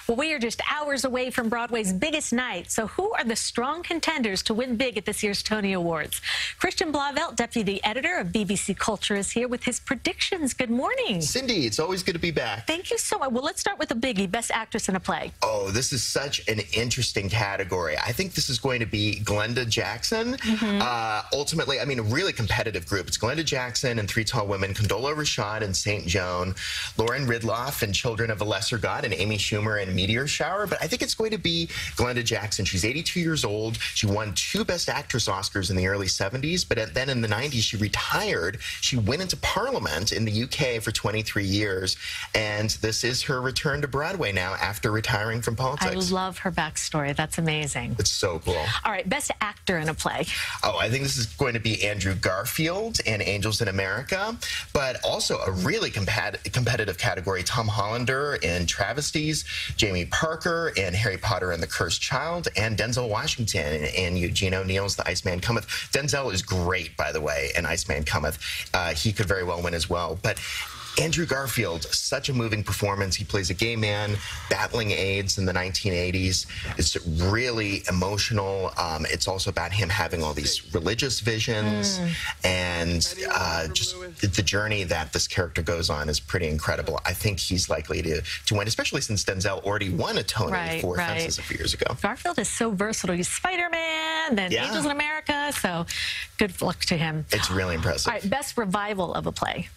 Well, we are just hours away from Broadway's biggest night. So who are the strong contenders to win big at this year's Tony Awards? Christian Blauvelt, deputy editor of BBC Culture, is here with his predictions. Good morning. Cindy, it's always good to be back. Thank you so much. Well, let's start with a biggie, Best Actress in a Play. Oh, this is such an interesting category. I think this is going to be Glenda Jackson. Ultimately, I mean, a really competitive group. It's Glenda Jackson and Three Tall Women, Condola Rashad and St. Joan, Lauren Ridloff and Children of a Lesser God, and Amy Schumer and Meteor Shower. But I think it's going to be Glenda Jackson. She's 82 years old. She won 2 Best Actress Oscars in the early 70s, but then in the 90s, she retired. She went into Parliament in the UK for 23 years, and this is her return to Broadway now after retiring from politics. I love her backstory. That's amazing. It's so cool. All right, Best Actor in a Play. Oh, I think this is going to be Andrew Garfield in Angels in America, but also a really competitive category. Tom Hollander in Travesties, Jamie Parker in Harry Potter and the Cursed Child, and Denzel Washington in Eugene O'Neill's The Iceman Cometh. Denzel is great, by the way, in Iceman Cometh. He could very well win as well, but Andrew Garfield, such a moving performance. He plays a gay man battling AIDS in the 1980s. It's really emotional. It's also about him having all these religious visions, and just the journey that this character goes on is pretty incredible. I think he's likely to win, especially since Denzel already won a Tony for Fences a few years ago. Garfield is so versatile. He's Spider-Man, then Angels in America, so good luck to him. It's really impressive. All right, Best Revival of a Play.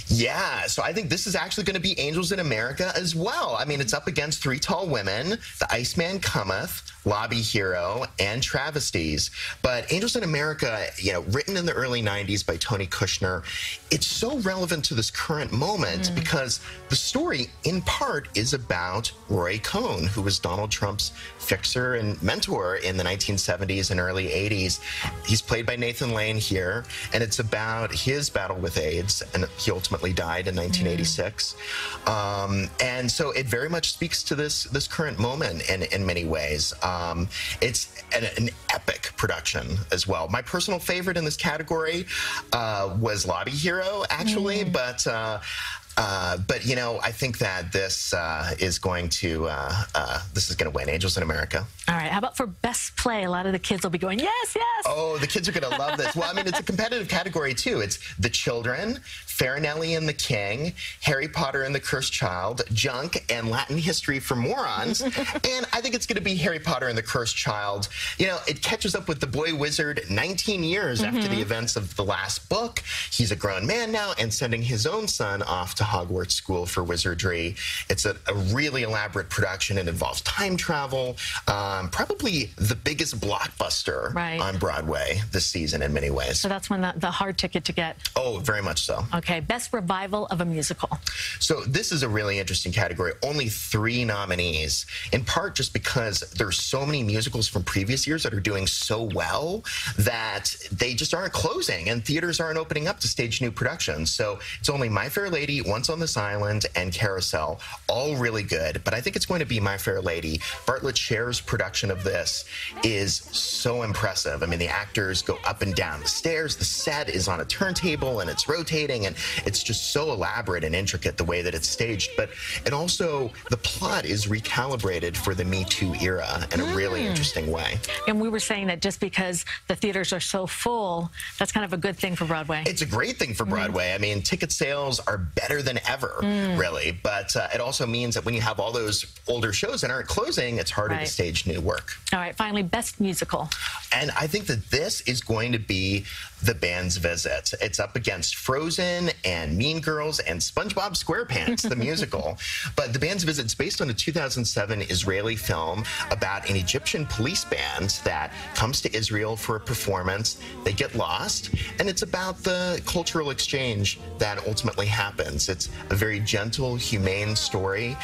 Yeah, so I think this is actually going to be Angels in America as well. I mean, it's up against Three Tall Women, The Iceman Cometh, Lobby Hero, and Travesties. But Angels in America, you know, written in the early 90s by Tony Kushner, it's so relevant to this current moment because the story, in part, is about Roy Cohn, who was Donald Trump's fixer and mentor in the 1970s and early 80s. He's played by Nathan Lane here, and it's about his battle with AIDS, and he ultimately died in 1986. And so it very much speaks to this current moment in many ways. It's an epic production as well. My personal favorite in this category was Lobby Hero, actually, but you know, I think that this is going to win Angels in America. All right, how about for Best Play? A lot of the kids will be going, yes, yes. Oh, the kids are going to love this. Well, I mean, it's a competitive category, too. It's The Children, Farinelli and the King, Harry Potter and the Cursed Child, Junk, and Latin History for Morons. And I think it's going to be Harry Potter and the Cursed Child. You know, it catches up with the boy wizard 19 years after the events of the last book. He's a grown man now and sending his own son off to Hogwarts School for Wizardry. It's a really elaborate production. It involves time travel. Probably the biggest blockbuster on Broadway this season in many ways. So that's when the hard ticket to get. Oh, very much so. Okay, Best Revival of a Musical. So this is a really interesting category. Only 3 nominees, in part just because there's so many musicals from previous years that are doing so well that they just aren't closing and theaters aren't opening up to stage new productions. So it's only My Fair Lady, Once on This Island, and Carousel, all really good. But I think it's going to be My Fair Lady. Bartlett Sher's production of this is so impressive. I mean, the actors go up and down the stairs. The set is on a turntable and it's rotating, and it's just so elaborate and intricate the way that it's staged. But it also, the plot is recalibrated for the Me Too era in a really interesting way. And we were saying that just because the theaters are so full, that's kind of a good thing for Broadway. It's a great thing for Broadway. I mean, ticket sales are better than ever, really. But it also means that when you have all those older shows that aren't closing, it's harder to stage new work. All right, finally, Best Musical. And I think that this is going to be The Band's Visit. It's up against Frozen and Mean Girls and SpongeBob SquarePants, the musical. But The Band's Visit is based on a 2007 Israeli film about an Egyptian police band that comes to Israel for a performance. They get lost, and it's about the cultural exchange that ultimately happens. It's a very gentle, humane story,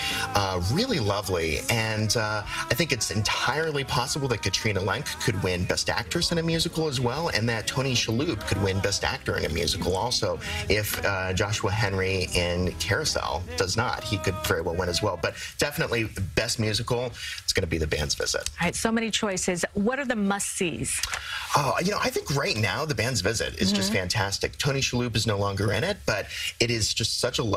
really lovely. And I think it's entirely possible that Katrina Lenk could win Best Actress in a musical as well, and that Tony Shalhoub could win Best Actor in a musical also if Joshua Henry in Carousel does not. He could very well win as well. But definitely Best Musical, it's going to be The Band's Visit. All right, so many choices. What are the must-sees? Oh, you know, I think right now The Band's Visit is just fantastic. Tony Shalhoub is no longer in it, but it is just such such a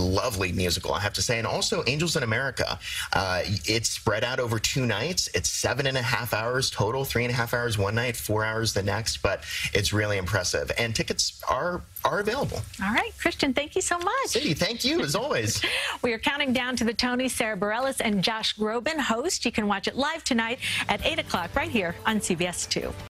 lovely musical, I have to say. And also Angels in America. It's spread out over 2 nights. It's 7.5 hours total, 3.5 hours one night, 4 hours the next, but it's really impressive. And tickets are available. All right, Christian, thank you so much. Cindy, thank you, as always. We are counting down to the Tonys. Sarah Bareilles and Josh Groban host. You can watch it live tonight at 8 o'clock right here on CBS 2.